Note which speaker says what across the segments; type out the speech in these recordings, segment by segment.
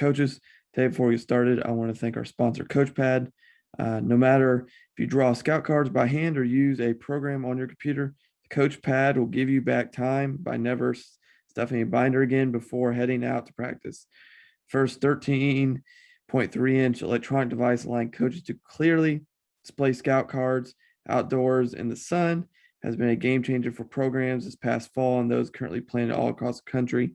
Speaker 1: coaches. Today, before we get started, I want to thank our sponsor, CoachPad. No matter if you draw scout cards by hand or use a program on your computer, the CoachPad will give you back time by never stuffing a binder again before heading out to practice. First 13.3-inch electronic device allowing coaches to clearly display scout cards outdoors in the sun has been a game changer for programs this past fall and those currently planned all across the country.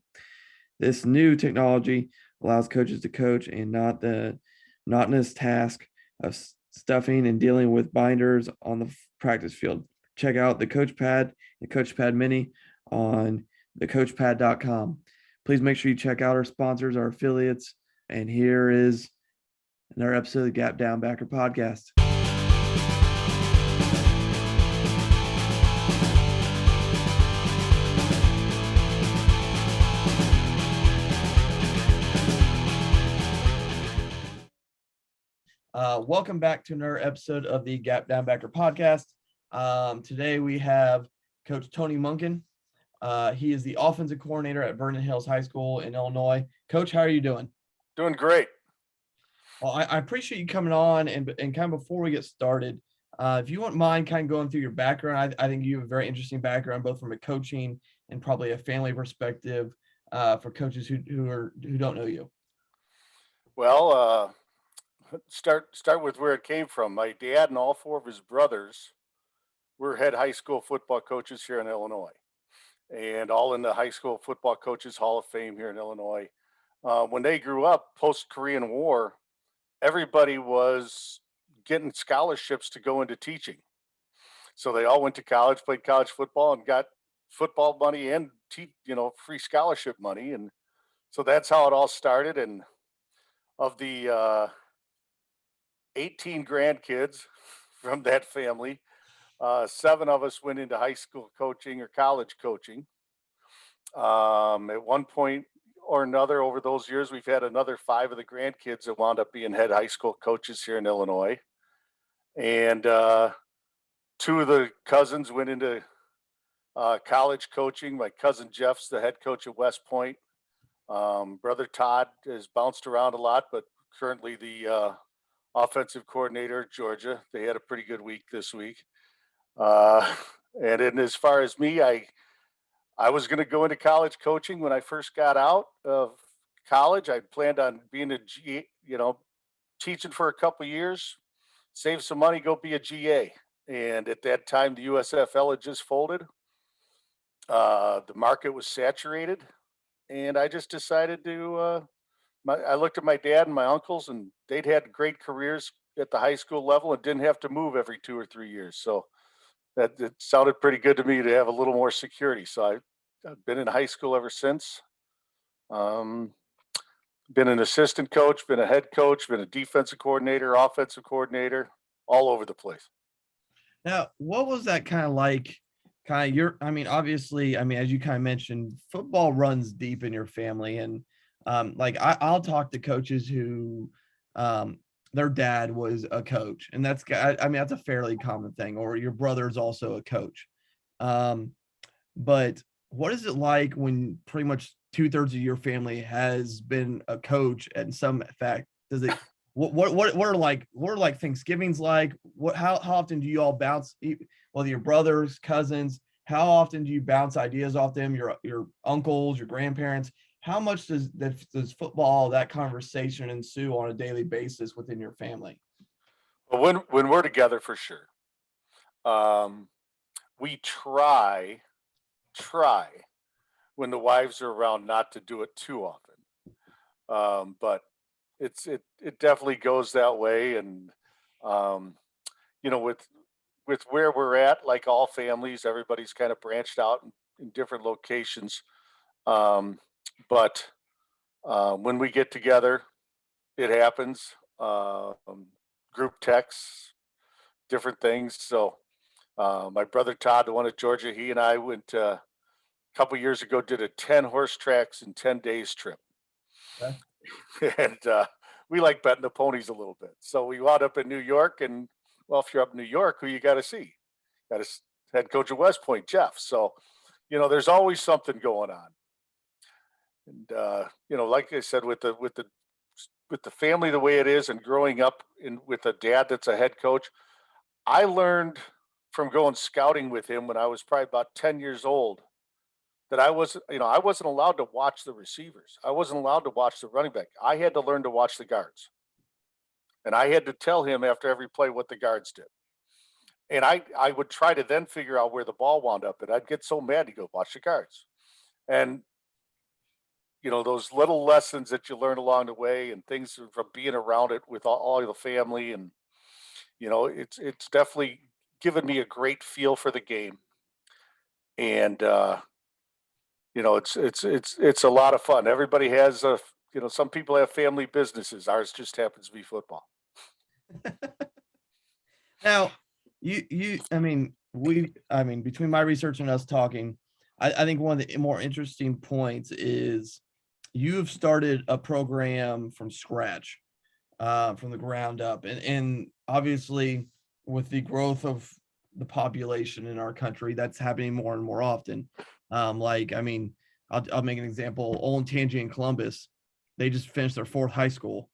Speaker 1: This new technology allows coaches to coach and not the monotonous task of stuffing and dealing with binders on the practice field. Check out the CoachPad and CoachPad Mini on thecoachpad.com. Please make sure you check out our sponsors, our affiliates. And here is another episode of the Gap Down Backer podcast. Welcome back to another episode of the Gap Down Backer podcast. Today we have Coach Tony Monken. He is the offensive coordinator at Vernon Hills High School in Illinois. Coach, how are you doing?
Speaker 2: Doing great.
Speaker 1: Well, I appreciate you coming on, and kind of before we get started, if you wouldn't mind kind of going through your background, I think you have a very interesting background, both from a coaching and probably a family perspective for coaches who don't know you.
Speaker 2: Well, start with where it came from. My dad and all four of his brothers were head high school football coaches here in Illinois, and all in the High School Football Coaches Hall of Fame here in Illinois. When they grew up post-Korean War, everybody was getting scholarships to go into teaching. So they all went to college, played college football, and got football money and free scholarship money. And so that's how it all started. And of the 18 grandkids from that family, 7 of us went into high school coaching or college coaching. At one point or another over those years, we've had another 5 of the grandkids that wound up being head high school coaches here in Illinois. And 2 of the cousins went into college coaching. My cousin Jeff's the head coach at West Point. Brother Todd has bounced around a lot, but currently the offensive coordinator at Georgia. They had a pretty good week this week. And then as far as me, I was going to go into college coaching when I first got out of college. I planned on being teaching for a couple of years, save some money, go be a GA. And at that time, the USFL had just folded. The market was saturated, and I just decided to. I looked at my dad and my uncles, and they'd had great careers at the high school level and didn't have to move every 2 or 3 years. So that it sounded pretty good to me to have a little more security. So I've been in high school ever since. Been an assistant coach, been a head coach, been a defensive coordinator, offensive coordinator, all over the place.
Speaker 1: Now, what was that kind of like? Obviously, as you kind of mentioned, football runs deep in your family. And I'll talk to coaches who their dad was a coach, and that's a fairly common thing, or your brother's also a coach. But what is it like when pretty much 2/3 of your family has been a coach in some fact? Does it what are like Thanksgivings like? How often do you all bounce, whether your brothers, cousins, how often do you bounce ideas off them, your uncles, your grandparents? How much does football, that conversation ensue on a daily basis within your family?
Speaker 2: Well, when we're together, for sure. We try when the wives are around not to do it too often. But it definitely goes that way. And with where we're at, like all families, everybody's kind of branched out in different locations. But when we get together, it happens. Group texts, different things. So my brother Todd, the one at Georgia, he and I went a couple years ago, did a 10 horse tracks in 10 days trip.
Speaker 1: Okay.
Speaker 2: And we like betting the ponies a little bit. So we wound up in New York, and well, if you're up in New York, who you got to see? Got to head coach at West Point, Jeff. So, there's always something going on. And like I said, with the with the family the way it is and growing up with a dad that's a head coach, I learned from going scouting with him when I was probably about 10 years old that I wasn't allowed to watch the receivers. I wasn't allowed to watch the running back. I had to learn to watch the guards. And I had to tell him after every play what the guards did. And I would try to then figure out where the ball wound up. And I'd get so mad. He'd go, watch the guards. And, those little lessons that you learn along the way and things from being around it with all the family. And, it's definitely given me a great feel for the game. And, it's a lot of fun. Everybody has some people have family businesses. Ours just happens to be football.
Speaker 1: Now, between my research and us talking, I think one of the more interesting points is you have started a program from scratch, from the ground up, and obviously with the growth of the population in our country, that's happening more and more often. I'll make an example. Olentangy in Columbus, they just finished their 4th high school.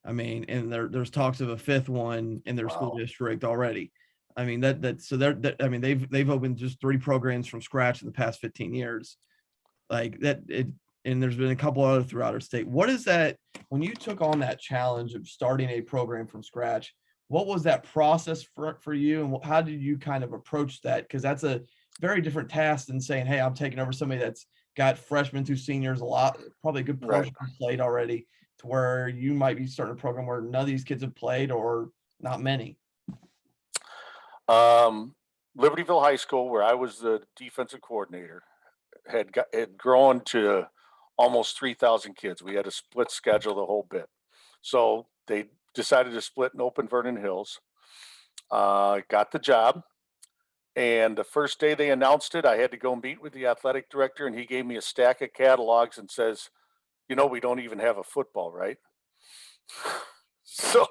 Speaker 1: And there's talks of a 5th one in their school district already. They've opened just 3 programs from scratch in the past 15 years. And there's been a couple other throughout our state. What is that, when you took on that challenge of starting a program from scratch, what was that process for you, and how did you kind of approach that? Because that's a very different task than saying, hey, I'm taking over somebody that's got freshmen through seniors, probably a good portion played already, to where you might be starting a program where none of these kids have played or not many.
Speaker 2: Libertyville High School, where I was the defensive coordinator, had grown to almost 3,000 kids. We had a split schedule, the whole bit. So they decided to split and open Vernon Hills. Got the job. And the first day they announced it, I had to go meet with the athletic director, and he gave me a stack of catalogs and says, we don't even have a football, right? So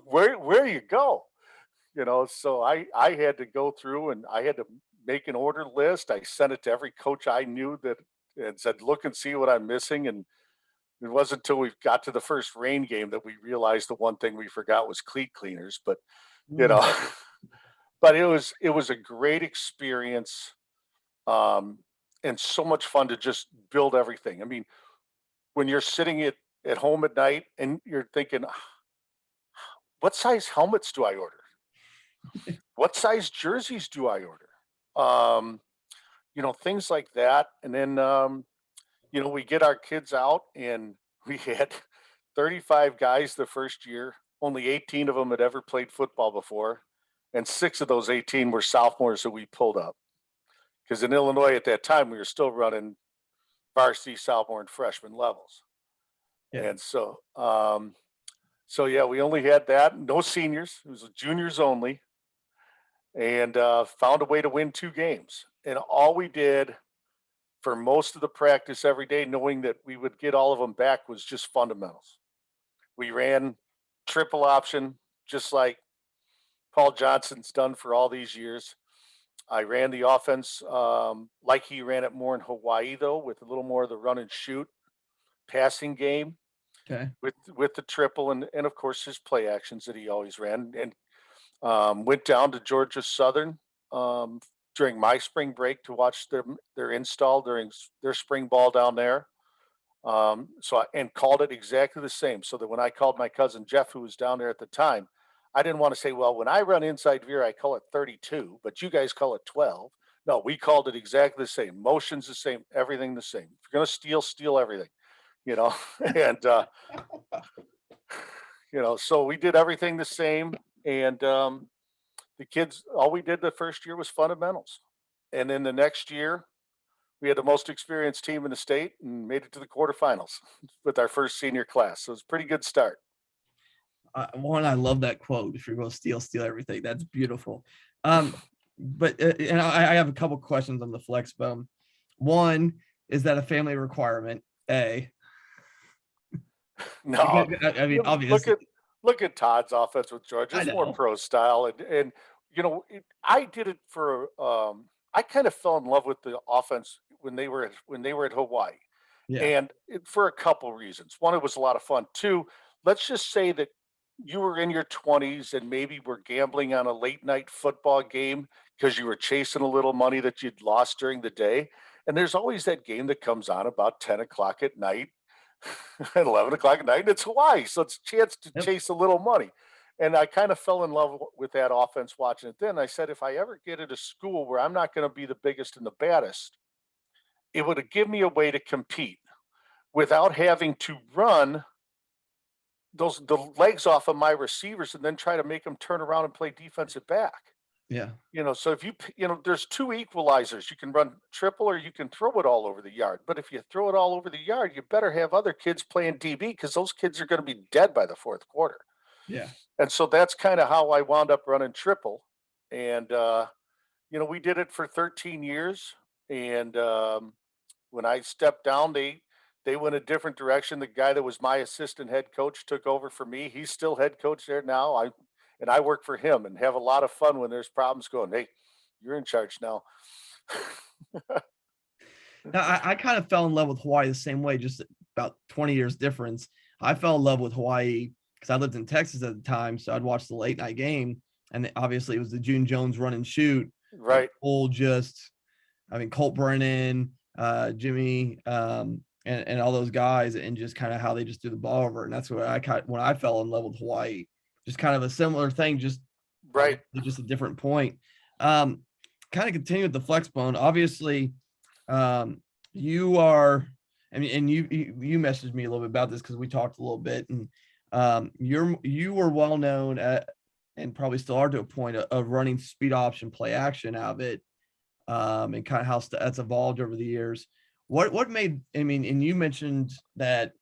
Speaker 2: where you go? So I had to go through and I had to make an order list. I sent it to every coach I knew that and said, look and see what I'm missing. And it wasn't until we got to the first rain game that we realized the one thing we forgot was cleat cleaners. But but it was a great experience, and so much fun to just build everything. When you're sitting at home at night and you're thinking, what size helmets do I order? What size jerseys do I order? Things like that. And then, we get our kids out, and we had 35 guys the first year. Only 18 of them had ever played football before. And 6 of those 18 were sophomores that we pulled up. Because in Illinois at that time, we were still running varsity, sophomore, and freshman levels. Yeah. And so, we only had that. No seniors. It was juniors only. And found a way to win 2 games. And all we did for most of the practice every day, knowing that we would get all of them back, was just fundamentals. We ran triple option, just like Paul Johnson's done for all these years. I ran the offense like he ran it more in Hawaii, though, with a little more of the run and shoot passing game.
Speaker 1: Okay.
Speaker 2: With the triple and of course his play actions that he always ran. And went down to Georgia Southern during my spring break to watch their install during their spring ball down there. And called it exactly the same. So that when I called my cousin Jeff, who was down there at the time, I didn't want to say, well, when I run inside veer, I call it 32, but you guys call it 12. No, we called it exactly the same. Motion's the same, everything the same. If you're going to steal everything, and, so we did everything the same. And the kids, all we did the first year was fundamentals. And then the next year, we had the most experienced team in the state and made it to the quarterfinals with our first senior class. So it was a pretty good start.
Speaker 1: I love that quote. If you're going to steal everything, that's beautiful. But and I have a couple questions on the Flexbone. One, is that a family requirement? A.
Speaker 2: No,
Speaker 1: obviously.
Speaker 2: Look at Todd's offense with Georgia. It's more pro style, and I did it for. I kind of fell in love with the offense when they were at Hawaii,
Speaker 1: Yeah.
Speaker 2: And for a couple reasons. One, it was a lot of fun. Two, let's just say that you were in your 20s and maybe were gambling on a late night football game because you were chasing a little money that you'd lost during the day. And there's always that game that comes on about 10 o'clock at night, at 11 o'clock at night, and it's Hawaii. So it's a chance to
Speaker 1: Yep.
Speaker 2: chase a little money. And I kind of fell in love with that offense watching it then. I said, if I ever get at a school where I'm not going to be the biggest and the baddest, it would give me a way to compete without having to run the legs off of my receivers and then try to make them turn around and play defensive back.
Speaker 1: Yeah.
Speaker 2: So if there's two equalizers. You can run triple or you can throw it all over the yard. But if you throw it all over the yard, you better have other kids playing DB because those kids are going to be dead by the fourth quarter.
Speaker 1: Yeah.
Speaker 2: And so that's kind of how I wound up running triple. And, we did it for 13 years. And when I stepped down, they went a different direction. The guy that was my assistant head coach took over for me. He's still head coach there now. I work for him and have a lot of fun when there's problems going, hey, you're in charge now.
Speaker 1: Now, I kind of fell in love with Hawaii the same way, just about 20 years difference. I fell in love with Hawaii because I lived in Texas at the time, so I'd watch the late night game, and obviously it was the June Jones run and shoot.
Speaker 2: Right.
Speaker 1: Colt Brennan, Jimmy, and all those guys, and just kind of how they just threw the ball over. And that's when I fell in love with Hawaii. Just kind of a similar thing, just
Speaker 2: right,
Speaker 1: just a different point. Kind of continue with the Flexbone. Obviously, you are. And you messaged me a little bit about this because we talked a little bit, and you were well known at, and probably still are to a point of running speed option play action out of it, and kind of how that's evolved over the years. What made, and you mentioned that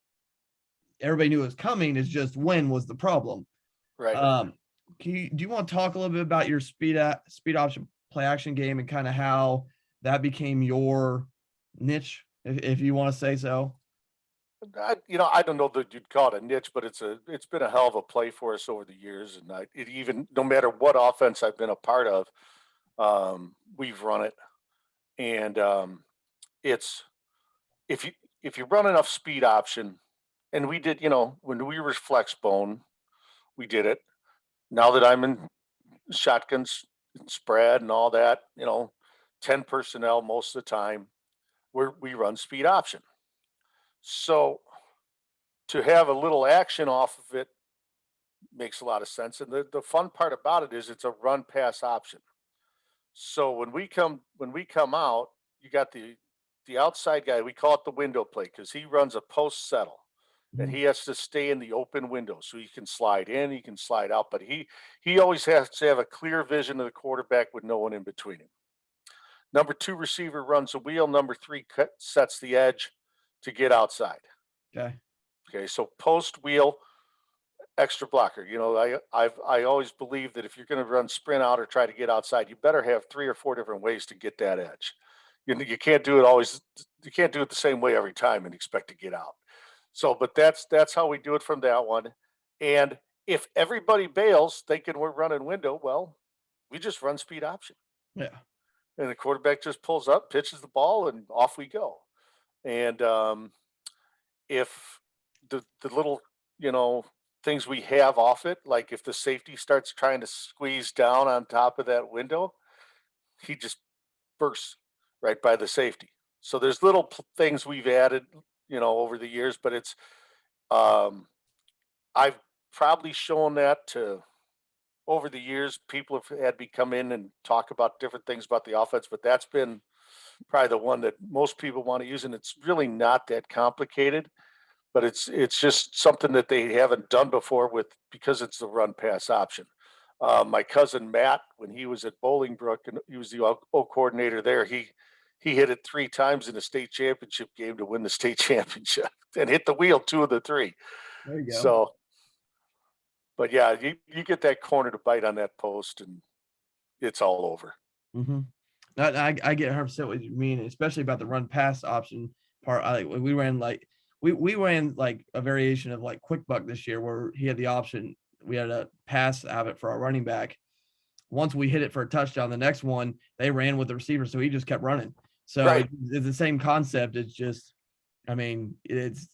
Speaker 1: everybody knew it was coming, is just when was the problem.
Speaker 2: right.
Speaker 1: Do you want to talk a little bit about your speed option play action game and kind of how that became your niche, if you want to say so?
Speaker 2: I don't know that you'd call it a niche, but it's been a hell of a play for us over the years. And it even, no matter what offense I've been a part of, we've run it. And it's, if you run enough speed option, and we did, when we were Flexbone, we did it. Now that I'm in shotguns, spread and all that, 10 personnel most of the time, we run speed option. So to have a little action off of it makes a lot of sense. And the fun part about it is it's a run pass option. So when we come out, you got the outside guy, we call it the window play because he runs a post settle. And he has to stay in the open window so he can slide in, he can slide out, but he always has to have a clear vision of the quarterback with no one in between him. Number 2 receiver runs a wheel. Number 3 sets the edge to get outside.
Speaker 1: Okay.
Speaker 2: Okay. So post wheel, extra blocker. I always believe that if you're going to run sprint out or try to get outside, you better have 3 or 4 different ways to get that edge. You can't do it always. You can't do it the same way every time and expect to get out. So, but that's how we do it from that one. And if everybody bails thinking we're running window, well, we just run speed option.
Speaker 1: Yeah.
Speaker 2: And the quarterback just pulls up, pitches the ball, and off we go. And if the little, things we have off it, like if the safety starts trying to squeeze down on top of that window, he just bursts right by the safety. So there's little things we've added, over the years, but it's, I've probably shown that to, over the years, people have had me come in and talk about different things about the offense, but that's been probably the one that most people want to use. And it's really not that complicated, but it's just something that they haven't done before because it's the run pass option. My cousin Matt, when he was at Bolingbrook and he was the O coordinator there, he hit it 3 times in a state championship game to win the state championship and hit the wheel 2 of the 3.
Speaker 1: There you go.
Speaker 2: So, but yeah, you get that corner to bite on that post and it's all over.
Speaker 1: Mm-hmm. I get 100% what you mean, especially about the run pass option part. We ran we ran like a variation of like quick buck this year where he had the option. We had a pass of it for our running back. Once we hit it for a touchdown, the next one they ran with the receiver, so he just kept running. So
Speaker 2: Right.
Speaker 1: it's the same concept. It's just I mean, it's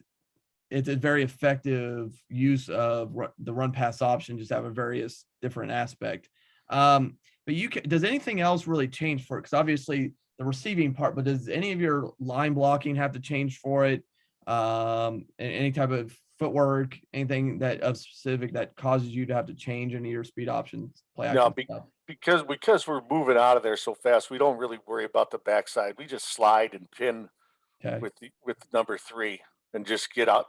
Speaker 1: a very effective use of the run pass option, just have a various different aspect. But does anything else really change for it? Because obviously the receiving part, but does any of your line blocking have to change for it? Any type of footwork, anything that of specific that causes you to have to change any of your speed options, play
Speaker 2: No,
Speaker 1: action stuff?
Speaker 2: because we're moving out of there so fast, we don't really worry about the backside. We just slide and pin
Speaker 1: Okay.
Speaker 2: with number 3 and just get out,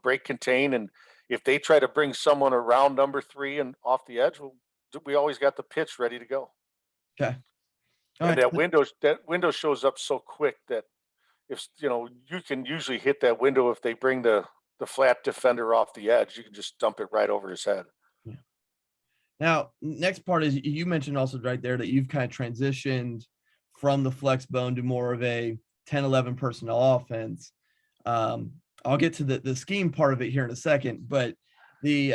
Speaker 2: break contain. And if they try to bring someone around number 3 and off the edge, we always got the pitch ready to go.
Speaker 1: Okay. All
Speaker 2: And
Speaker 1: right.
Speaker 2: that window shows up so quick that if you can usually hit that window if they bring the flat defender off the edge, you can just dump it right over his head.
Speaker 1: Yeah. Now, next part is you mentioned also right there that you've kind of transitioned from the Flexbone to more of a 10-11 personnel offense. I'll get to the scheme part of it here in a second, but the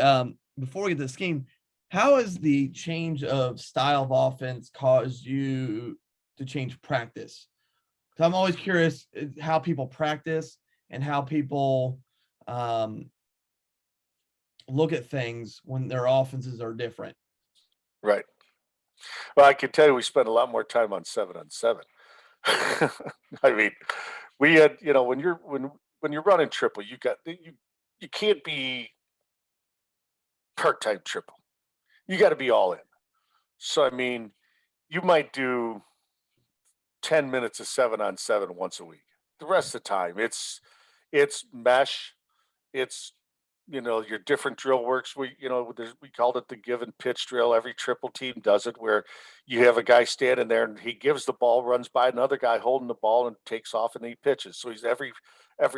Speaker 1: before we get to the scheme, how has the change of style of offense caused you to change practice? Because I'm always curious how people practice and how people look at things when their offenses are different.
Speaker 2: Right. Well, I can tell you we spent a lot more time on 7-on-7. I mean, we had, when you're running triple, you can't be part-time triple. You got to be all in. So I mean, you might do 10 minutes of 7-on-7 once a week. The rest of the time, it's mesh, it's your different drill works. We called it the give and pitch drill. Every triple team does it, where you have a guy standing there and he gives the ball, runs by another guy holding the ball, and takes off and he pitches. So he's every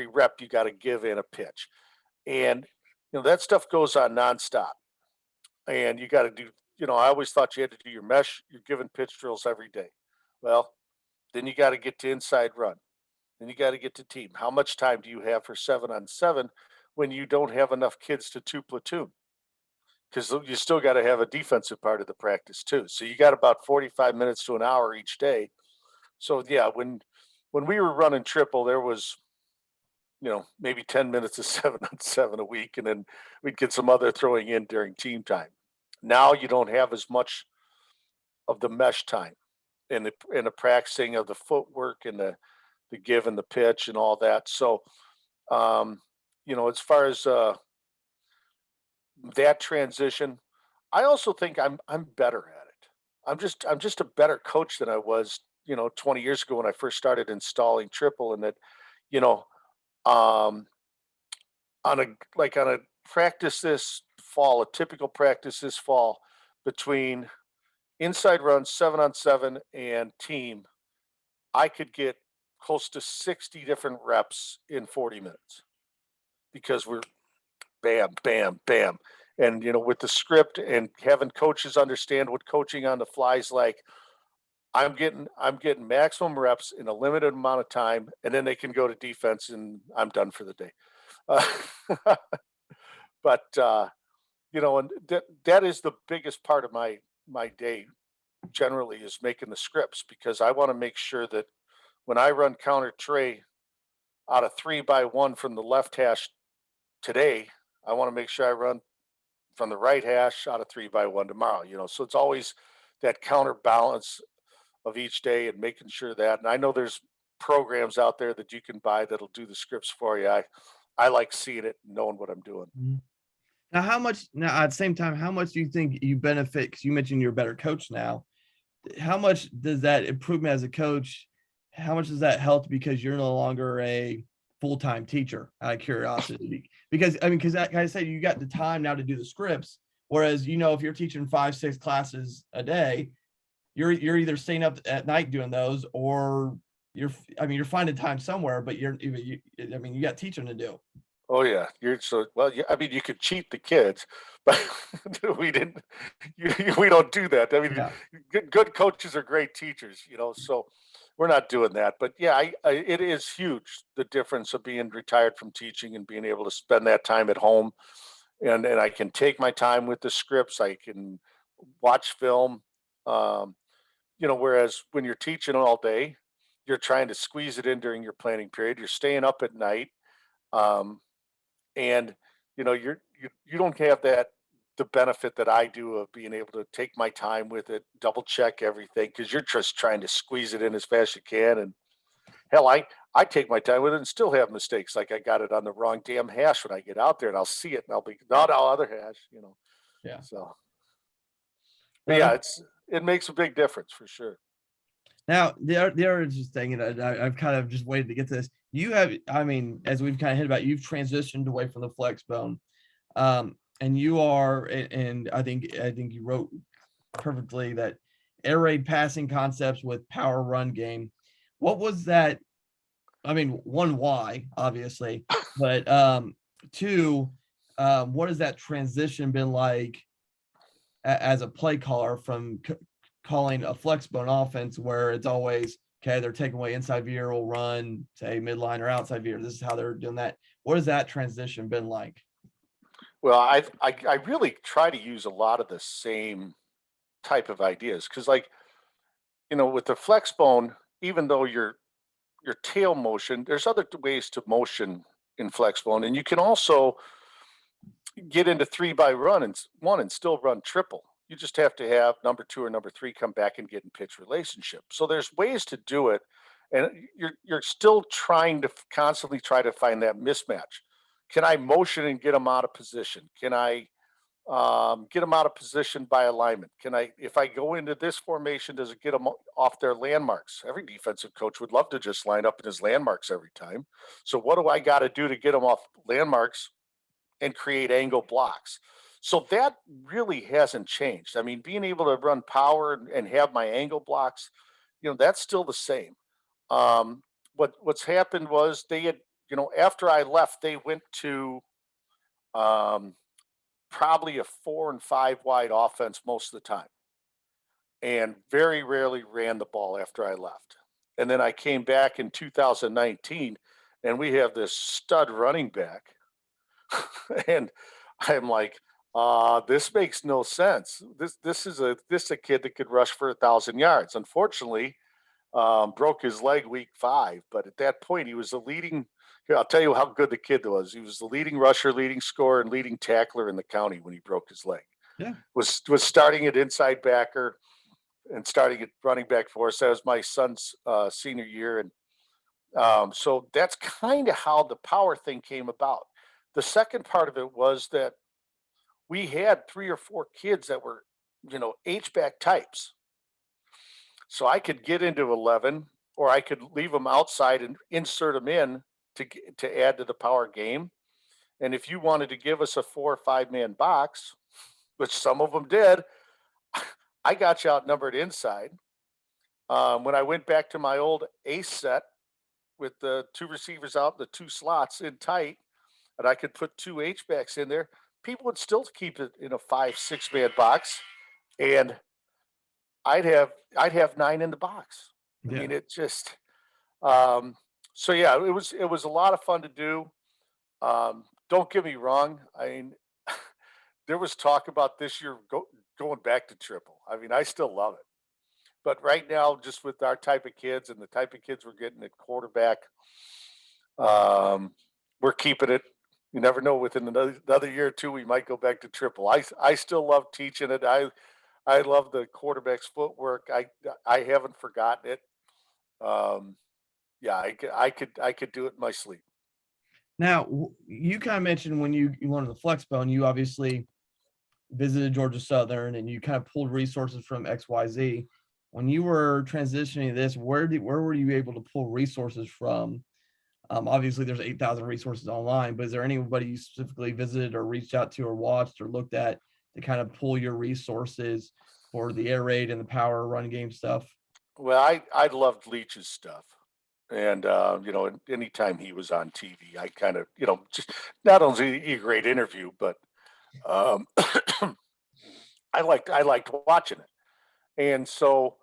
Speaker 2: rep you got to give in a pitch, and that stuff goes on nonstop. And you got to do. I always thought you had to do your mesh, your give and pitch drills every day. Well, then you got to get to inside run. Then you got to get to team. How much time do you have for 7-on-7 when you don't have enough kids to two platoon? Because you still got to have a defensive part of the practice too. So you got about 45 minutes to an hour each day. So yeah, when we were running triple, there was maybe 10 minutes of 7-on-7 a week, and then we'd get some other throwing in during team time. Now you don't have as much of the mesh time and the practicing of the footwork and the give and the pitch and all that. So as far as that transition, I also think I'm better at it. I'm just a better coach than I was 20 years ago when I first started installing triple. And that you know um, on a practice this fall, a typical practice this fall, between inside runs, 7-on-7, and team, I could get close to 60 different reps in 40 minutes because we're bam, bam, bam. And with the script and having coaches understand what coaching on the fly is like, I'm getting maximum reps in a limited amount of time, and then they can go to defense, and I'm done for the day. Uh, but and that is the biggest part of my day generally, is making the scripts, because I want to make sure that when I run counter tray out of 3-by-1 from the left hash today, I want to make sure I run from the right hash out of 3-by-1 tomorrow. So it's always that counterbalance of each day and making sure that. And I know there's programs out there that you can buy that'll do the scripts for you. I like seeing it and knowing what I'm doing.
Speaker 1: Mhm. Now at the same time, how much do you think you benefit? Because you mentioned you're a better coach now. How much does that improvement as a coach? How much does that help because you're no longer a full-time teacher? Out of curiosity, because I mean, because like I said, you got the time now to do the scripts. Whereas if you're teaching 5-6 classes a day, you're either staying up at night doing those, or you're finding time somewhere, but you got teaching to do.
Speaker 2: Oh yeah, you're so well. Yeah, I mean, you could cheat the kids, but we didn't. We don't do that. I mean,
Speaker 1: Yeah.
Speaker 2: good coaches are great teachers, So we're not doing that. But yeah, it is huge, the difference of being retired from teaching and being able to spend that time at home, and I can take my time with the scripts. I can watch film. Whereas when you're teaching all day, you're trying to squeeze it in during your planning period. You're staying up at night, um, and you don't have that the benefit that I do of being able to take my time with it, double check everything because you're just trying to squeeze it in as fast as you can. And hell, I take my time with it and still have mistakes. Like I got it on the wrong damn hash when I get out there, and I'll see it, and I'll be not all other hash.
Speaker 1: Yeah.
Speaker 2: So, but
Speaker 1: No,
Speaker 2: yeah,
Speaker 1: that,
Speaker 2: it makes a big difference for sure.
Speaker 1: now the other interesting thing, and I've kind of just waited to get to this. You have, I mean, as we've kind of hit about, you've transitioned away from the Flexbone, and you are, and I think you wrote perfectly that air raid passing concepts with power run game. What was that? I mean, one, why, obviously, but two, what has that transition been like as a play caller from calling a flexbone offense where it's always okay, they're taking away inside veer, will run, say midline or outside veer. This is how they're doing that. What has that transition been like?
Speaker 2: Well, I really try to use a lot of the same type of ideas because, like, with the flex bone, even though your tail motion, there's other ways to motion in flex bone, and you can also get into three by run and one and still run triple. You just have to have number two or number three come back and get in pitch relationship. So there's ways to do it, and you're still trying to constantly try to find that mismatch. Can I motion and get them out of position? Can I get them out of position by alignment? Can I, if I go into this formation, does it get them off their landmarks? Every defensive coach would love to just line up in his landmarks every time. So what do I got to do to get them off landmarks and create angle blocks? So that really hasn't changed. I mean, being able to run power and have my angle blocks, that's still the same. What's happened was they had, after I left, they went to um, probably a 4 and 5 wide offense most of the time, and very rarely ran the ball after I left. And then I came back in 2019, and we have this stud running back, and I'm like, this makes no sense. This is a kid that could rush for 1,000 yards. Unfortunately, broke his leg week 5, but at that point he was the leading. Here, I'll tell you how good the kid was. He was the leading rusher, leading scorer, and leading tackler in the county when he broke his leg.
Speaker 1: Yeah.
Speaker 2: Was starting at inside backer and starting at running back for us. That was my son's senior year, and so that's kind of how the power thing came about. The second part of it was that we had 3 or 4 kids that were, H-back types. So I could get into 11, or I could leave them outside and insert them in to add to the power game. And if you wanted to give us a 4 or 5 man box, which some of them did, I got you outnumbered inside. When I went back to my old ace set with the 2 receivers out, the 2 slots in tight, and I could put 2 H-backs in there, people would still keep it in a 5, 6 man box, and I'd have 9 in the box. I
Speaker 1: Yeah.
Speaker 2: mean, it just um, so yeah, it was a lot of fun to do. Don't get me wrong. I mean, there was talk about this year going back to triple. I mean, I still love it, but right now, just with our type of kids and the type of kids we're getting at quarterback, um, we're keeping it. You never know. Within another year or two, we might go back to triple. I still love teaching it. I love the quarterback's footwork. I haven't forgotten it. Um, yeah, I could do it in my sleep.
Speaker 1: Now, you kind of mentioned when you wanted the flexbone, you obviously visited Georgia Southern and you kind of pulled resources from XYZ. When you were transitioning to this, where were you able to pull resources from? Obviously, there's 8,000 resources online, but is there anybody you specifically visited or reached out to or watched or looked at to kind of pull your resources for the air raid and the power run game stuff?
Speaker 2: Well, I loved Leach's stuff, and anytime he was on TV, I kind of just not only a great interview, but um, I liked watching it, and so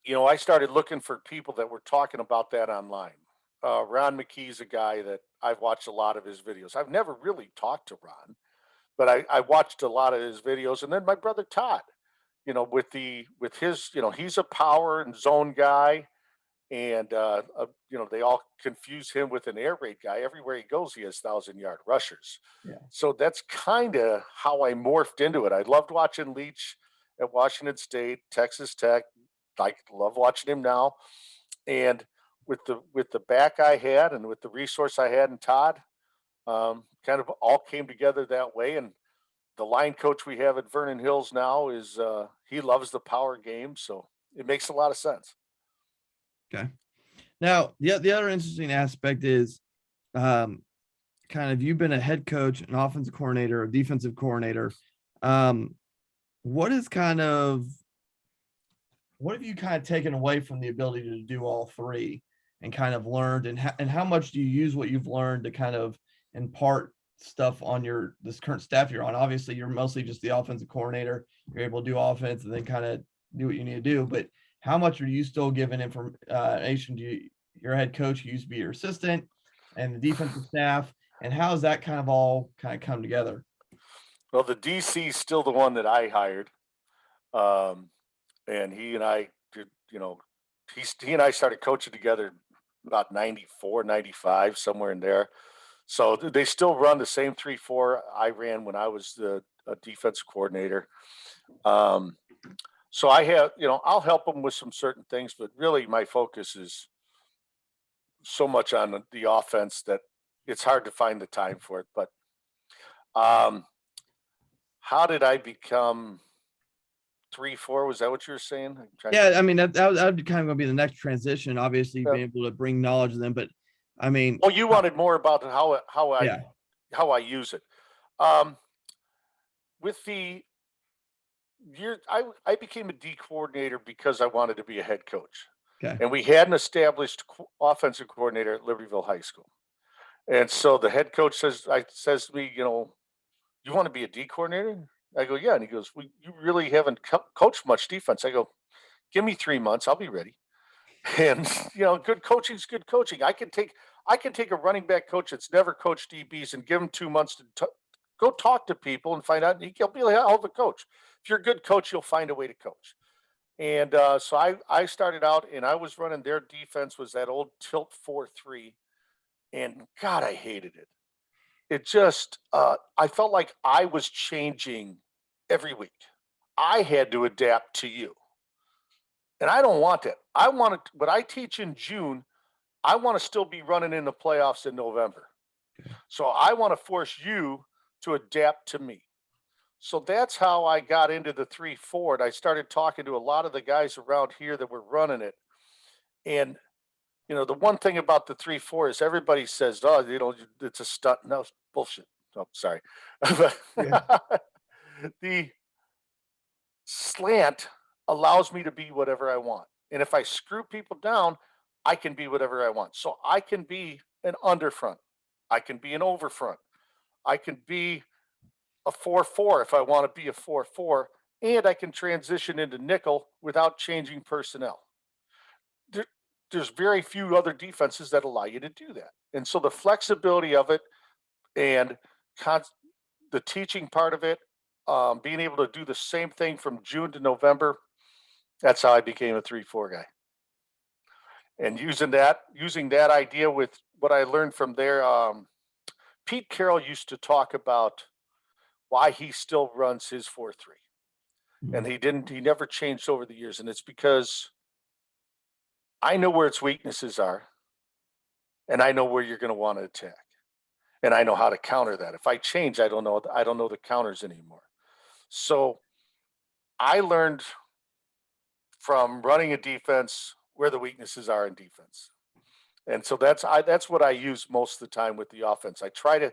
Speaker 2: I started looking for people that were talking about that online. Ron McKee's a guy that I've watched a lot of his videos. I've never really talked to Ron, but I watched a lot of his videos, and then my brother Todd. with his, he's a power and zone guy, and they all confuse him with an air raid guy. Everywhere he goes, he has 1,000-yard rushers.
Speaker 1: Yeah.
Speaker 2: So that's kind of how I morphed into it. I loved watching Leach at Washington State, Texas Tech. I love watching him now. And with the back I had and with the resource I had in Todd, kind of all came together that way. And the line coach we have at Vernon Hills now is he loves the power game, so it makes a lot of sense.
Speaker 1: Okay. Now, the other interesting aspect is kind of you've been a head coach, an offensive coordinator, a defensive coordinator. What have you kind of taken away from the ability to do all three and kind of learned, and how much do you use what you've learned to kind of impart stuff on this current staff you're on? Obviously, you're mostly just the offensive coordinator. You're able to do offense and then kind of do what you need to do. But how much are you still giving information to your head coach, who used to be your assistant, and the defensive staff? And how has that kind of come together?
Speaker 2: Well, the DC is still the one that I hired. And he and I did, he and I started coaching together about 94, 95, somewhere in there. So they still run the same 3-4 I ran when I was the defensive coordinator. So I have, I'll help them with some certain things, but really my focus is so much on the offense that it's hard to find the time for it. But how did I become 3-4? Was that what you were saying?
Speaker 1: Yeah, I mean that would kind of going to be the next transition. Obviously, being able to bring knowledge to them, but I mean,
Speaker 2: you wanted more about how I use it. With the year, I became a D coordinator because I wanted to be a head coach.
Speaker 1: Okay.
Speaker 2: And we had an established offensive coordinator at Libertyville High School, and so the head coach says to me, you want to be a D coordinator? I go, yeah. And he goes, well, you really haven't coached much defense. I go, give me 3 months. I'll be ready. And, good coaching is good coaching. I can take a running back coach that's never coached DBs and give him 2 months to go talk to people and find out. He'll be a hell of a coach. If you're a good coach, you'll find a way to coach. And so I started out, and I was running their defense was that old tilt 4-3. And God, I hated it. It just, I felt like I was changing every week. I had to adapt to you. And I don't want that. I want to, what I teach in June, I want to still be running in the playoffs in November. Okay. So I want to force you to adapt to me. So that's how I got into the 3-4. And I started talking to a lot of the guys around here that were running it. And the one thing about the 3-4 is everybody says, oh, it's a stunt. No, it's bullshit. Oh, sorry. The slant allows me to be whatever I want. And if I screw people down, I can be whatever I want. So I can be an underfront. I can be an overfront. I can be a 4-4 if I want to be a 4-4. And I can transition into nickel without changing personnel. There's very few other defenses that allow you to do that. And so the flexibility of it and the teaching part of it, being able to do the same thing from June to November, that's how I became a 3-4 guy. And using that idea with what I learned from there, Pete Carroll used to talk about why he still runs his 4-3. And he never changed over the years. And it's because I know where its weaknesses are, and I know where you're going to want to attack, and I know how to counter that. If I change, I don't know the counters anymore. So I learned from running a defense where the weaknesses are in defense, and so that's what I use most of the time with the offense. I try to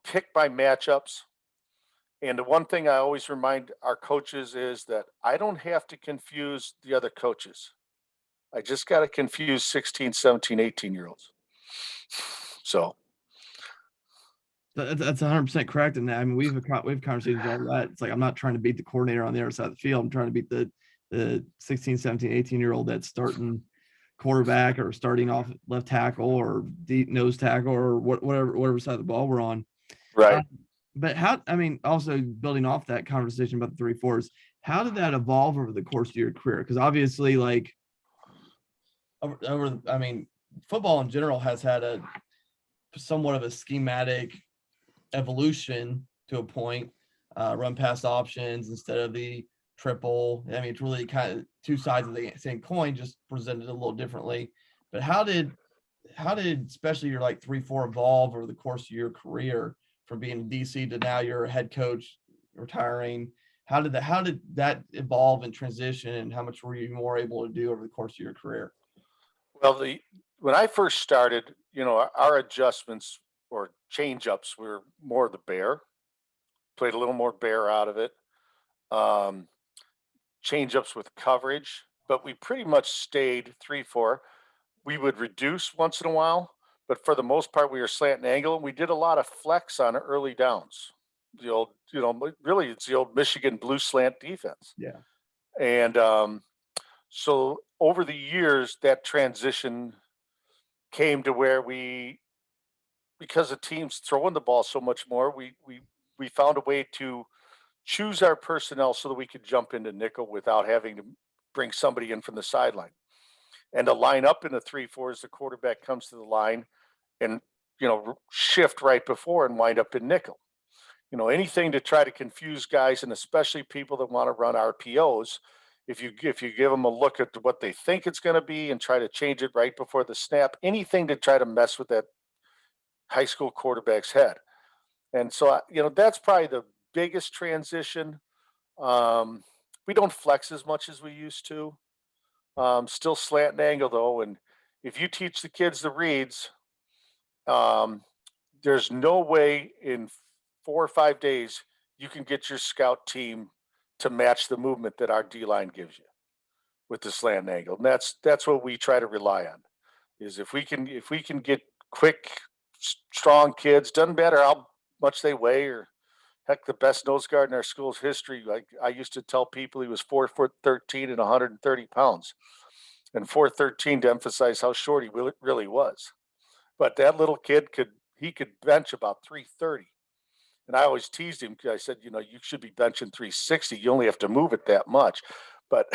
Speaker 2: pick my matchups. And the one thing I always remind our coaches is that I don't have to confuse the other coaches. I just got to confuse 16, 17, 18-year-olds. So
Speaker 1: that's 100% correct. And I mean, we've conversations all that. It's like, I'm not trying to beat the coordinator on the other side of the field. I'm trying to beat the 16, 17, 18-year-old that's starting quarterback or starting off left tackle or deep nose tackle or whatever side of the ball we're on.
Speaker 2: Right.
Speaker 1: but how, I mean, also building off that conversation about the 3-4s, how did that evolve over the course of your career? Because obviously, like, I mean, football in general has had a somewhat of a schematic evolution to a point, run pass options instead of the triple. I mean, it's really kind of two sides of the same coin, just presented a little differently. But how did especially your like 3-4 evolve over the course of your career from being in DC to now you're a head coach retiring? How did that evolve and transition, and how much were you more able to do over the course of your career?
Speaker 2: Well, when I first started, our adjustments or change ups were more the bear, played a little more bear out of it. Um, Change ups with coverage, but we pretty much stayed 3-4. We would reduce once in a while, but for the most part, we were slant and angle. And we did a lot of flex on early downs. The old, really, it's the old Michigan blue slant defense.
Speaker 1: Yeah.
Speaker 2: And so over the years, that transition came to where because the team's throwing the ball so much more, we found a way to choose our personnel so that we could jump into nickel without having to bring somebody in from the sideline. And to line up in the 3-4 as the quarterback comes to the line and shift right before and wind up in nickel. Anything to try to confuse guys, and especially people that want to run RPOs. If you give them a look at what they think it's going to be and try to change it right before the snap, anything to try to mess with that high school quarterback's head. And so that's probably the biggest transition. Um, we don't flex as much as we used to. Still slant and angle though, and if you teach the kids the reads, um, there's no way in 4 or 5 days you can get your scout team to match the movement that our D line gives you with the slant and angle. And that's what we try to rely on. Is if we can get quick, strong kids, doesn't matter how much they weigh or heck, the best nose guard in our school's history. Like I used to tell people, he was 4 foot 13 and 130 pounds, and 413 to emphasize how short he really was. But that little kid could bench about 330. And I always teased him because I said, you should be benching 360. You only have to move it that much. But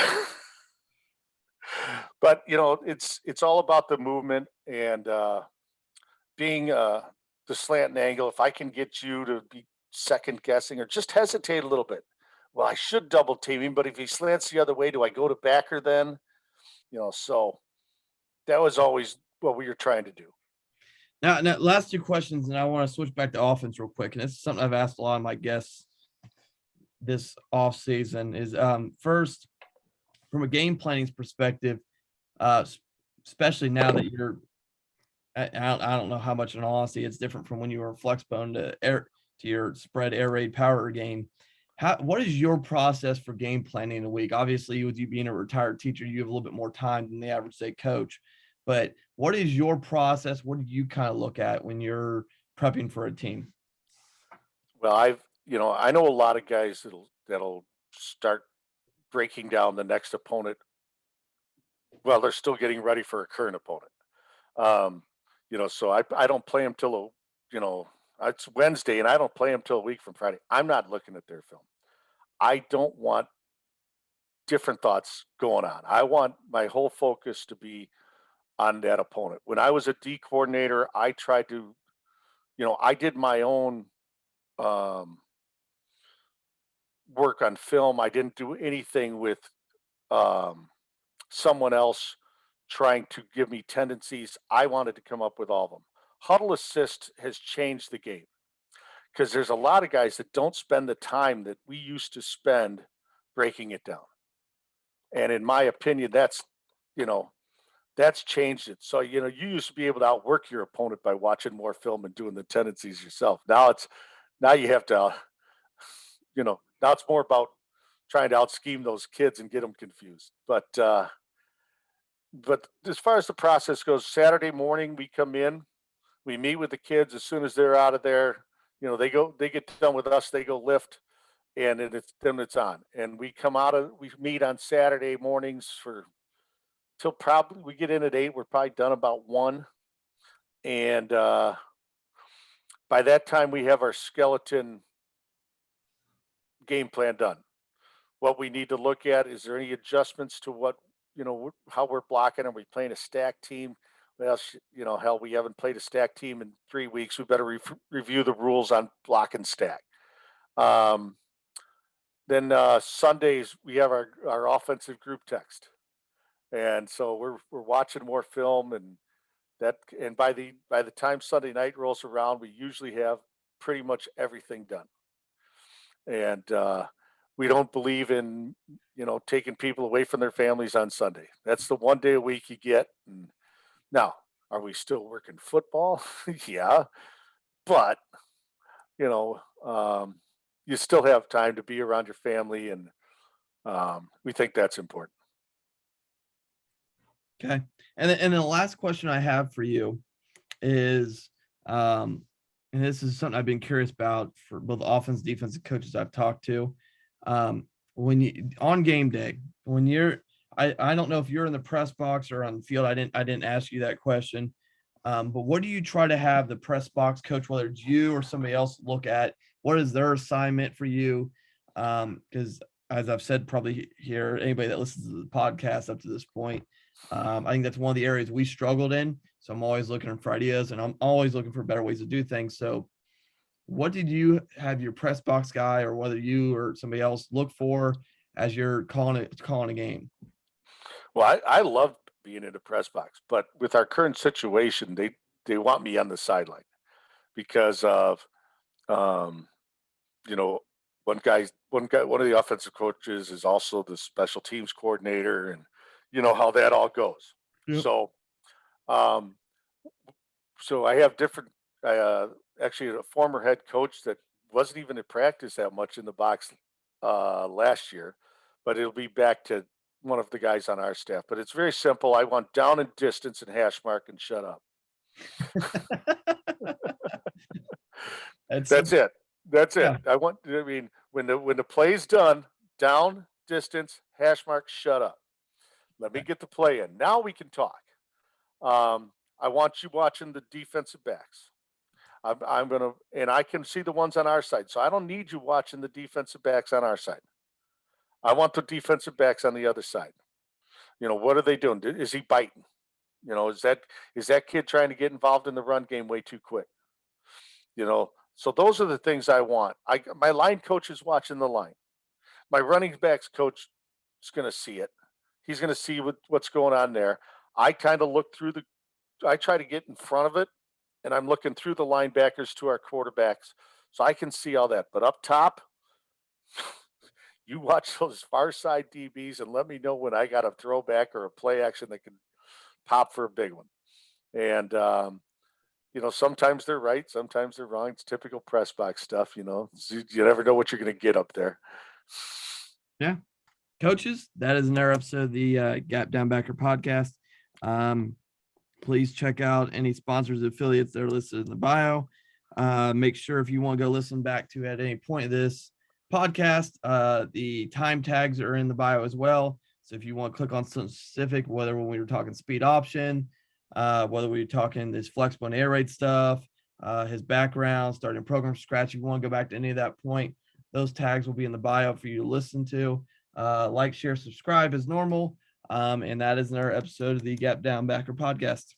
Speaker 2: it's all about the movement and being the slant and angle. If I can get you to be second guessing or just hesitate a little bit, well, I should double team him, but if he slants the other way, do I go to backer then? So that was always what we were trying to do.
Speaker 1: Now, last two questions, and I want to switch back to offense real quick. And this is something I've asked a lot of my guests this off season. Is first, from a game planning perspective, especially now that you're, I don't know how much in all honesty it's different from when you were Flexbone to your spread air raid power game. What is your process for game planning a week? Obviously, with you being a retired teacher, you have a little bit more time than the average state coach. But what is your process? What do you kind of look at when you're prepping for a team?
Speaker 2: Well, I know a lot of guys that'll start breaking down the next opponent while they're still getting ready for a current opponent. Um, so I don't play them till it's Wednesday, and I don't play them till a week from Friday. I'm not looking at their film. I don't want different thoughts going on. I want my whole focus to be on that opponent. When I was a D coordinator, I tried to, I did my own um, work on film. I didn't do anything with um, someone else trying to give me tendencies. I wanted to come up with all of them. Huddle assist has changed the game because there's a lot of guys that don't spend the time that we used to spend breaking it down. And in my opinion, you know, that's changed it. So, you used to be able to outwork your opponent by watching more film and doing the tendencies yourself. Now you have to, now it's more about trying to out scheme those kids and get them confused. But as far as the process goes, Saturday morning we come in, we meet with the kids as soon as they're out of there. They get done with us, they go lift, and then it's on. And we meet on Saturday mornings for till probably we get in at 8. We're probably done about 1, and by that time we have our skeleton game plan done. What we need to look at, is there any adjustments to what, how we're blocking? Are we playing a stack team? Well, hell, we haven't played a stack team in 3 weeks. We better review the rules on block and stack. Um, then Sundays we have our offensive group text, and so we're watching more film, and by the time Sunday night rolls around, we usually have pretty much everything done. And we don't believe in taking people away from their families on Sunday. That's the one day a week you get. And now, are we still working football? Yeah, but you know, um, you still have time to be around your family, and we think that's important.
Speaker 1: Okay. And the last question I have for you is, and this is something I've been curious about for both offense, defensive coaches I've talked to. When you on game day, when you're, I don't know if you're in the press box or on the field. I didn't ask you that question. But what do you try to have the press box coach, whether it's you or somebody else, look at? What is their assignment for you? Because as I've said, probably here, anybody that listens to the podcast up to this point, I think that's one of the areas we struggled in. So I'm always looking for ideas, and I'm always looking for better ways to do things. So what did you have your press box guy, or whether you or somebody else, look for as you're calling a game?
Speaker 2: Well, I love being in the press box, but with our current situation, they want me on the sideline because of um, you know one of the offensive coaches is also the special teams coordinator, and you know how that all goes.
Speaker 1: Yep.
Speaker 2: Um, so I have different. Actually, a former head coach that wasn't even in practice that much in the box last year, but it'll be back to one of the guys on our staff. But it's very simple. I want down and distance and hash mark and shut up.
Speaker 1: That's
Speaker 2: That's it. That's it.
Speaker 1: yeah.
Speaker 2: I mean, when the play's done, down, distance, hash mark, shut up. Let me get the play in. Now we can talk. I want you watching the defensive backs. I'm gonna, and I can see the ones on our side, so I don't need you watching the defensive backs on our side. I want the defensive backs on the other side. What are they doing? Is he biting? Is that kid trying to get involved in the run game way too quick? So those are the things I want. My line coach is watching the line. My running backs coach is going to see it. He's going to see what's going on there. I kind of look through I try to get in front of it, and I'm looking through the linebackers to our quarterbacks, so I can see all that. But up top, you watch those far side DBs and let me know when I got a throwback or a play action that can pop for a big one. And sometimes they're right, sometimes they're wrong. It's typical press box stuff. You never know what you're going to get up there.
Speaker 1: Yeah. Coaches, that is another episode of the Gap Down Backer podcast. Please check out any sponsors, affiliates that are listed in the bio. Make sure if you want to go listen back to at any point of this podcast, the time tags are in the bio as well. So if you want to click on something specific, whether when we were talking speed option, whether we were talking this Flexbone air raid stuff, his background, starting program from scratch, if you want to go back to any of that point, those tags will be in the bio for you to listen to. Like, share, subscribe as normal. And that is another episode of the Gap Down Backer podcast.